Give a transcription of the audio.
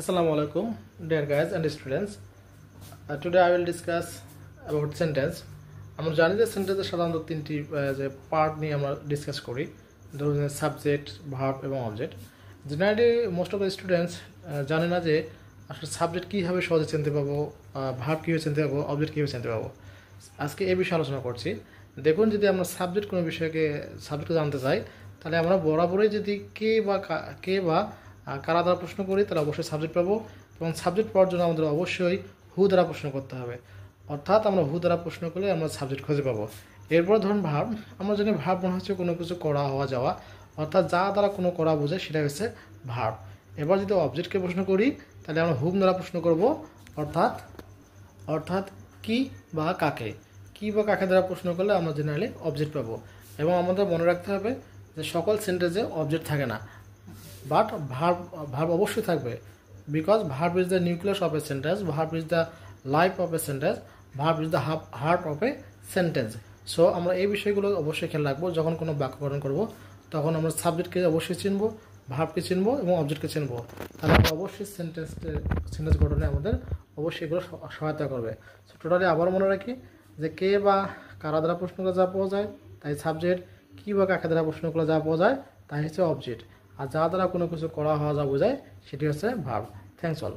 Assalamu alaikum, dear guys and students. Today I will discuss about sentence. আমরা জানি যে সেন্টেন্সের সাধারণত তিনটি যে পার্ট নিয়ে আমরা ডিসকাস করি, ধরুন সাবজেক্ট, ভার্ব এবং object. Generally most of the students জানে না যে আসলে সাবজেক্ট কীভাবে সহজে চিনতে পাবো, ভার্ব কীভাবে চিনতে পাবো, অবজেক্ট কীভাবে চিনতে পাবো। আজকে এই বিষয়ে আলোচনা করছি। দেখুন, যদি আমরা সাবজেক্ট কোনো বিষয়কে সাবজেক্টকে জানতে চাই, তাহলে আমরা বরাবরই যদি কে বা কারা দ্বারা প্রশ্ন করি, তাহলে অবশ্যই সাবজেক্ট পাবো, এবং সাবজেক্ট পাওয়ার জন্য আমাদের অবশ্যই হু দ্বারা প্রশ্ন করতে হবে। অর্থাৎ আমরা হু দ্বারা প্রশ্ন করলে আমরা সাবজেক্ট খুঁজে পাবো। এরপর ধরুন ভার্ব, আমরা জানি ভার্ব মনে হচ্ছে কোনো কিছু করা, হওয়া, যাওয়া, অর্থাৎ যা দ্বারা কোনো করা বোঝায় সেটা হচ্ছে ভার্ব। এবার যদি অবজেক্টকে প্রশ্ন করি, তাহলে আমরা হুম দ্বারা প্রশ্ন করব, অর্থাৎ কি বা কাকে। কি বা কাকে দ্বারা প্রশ্ন করলে আমরা জেনারেলি অবজেক্ট পাবো। এবং আমাদের মনে রাখতে হবে যে সকল সেন্টেন্সে অবজেক্ট থাকে না, বাট ভার্ব অবশ্যই থাকবে, because verb is the nucleus of a sentence, verb is the life of a sentence, verb is the heart of a sentence. So আমরা এই বিষয়গুলো অবশ্যই খেয়াল রাখবো। যখন কোনো বাক্য গঠন করবো, তখন আমরা সাবজেক্টকে অবশ্যই চিনবো, ভার্বকে চিনবো এবং অবজেক্টকে চিনবো। তাহলে আমরা অবশ্যই সেন্টেন্স গঠনে আমাদের অবশ্যই এগুলো সহায়তা করবে। সো টোটালি আবার মনে রাখি যে কে বা কারা দ্বারা প্রশ্ন করে যা পাওয়া যায় তাই সাবজেক্ট, কি বা কাকে দ্বারা প্রশ্ন করে যা পাওয়া যায় তাই হচ্ছে অবজেক্ট, আর যা দ্বারা কোনো কিছু করা, হওয়া, যা বোঝায় সেটি হচ্ছে ভার্ব। Thanks all.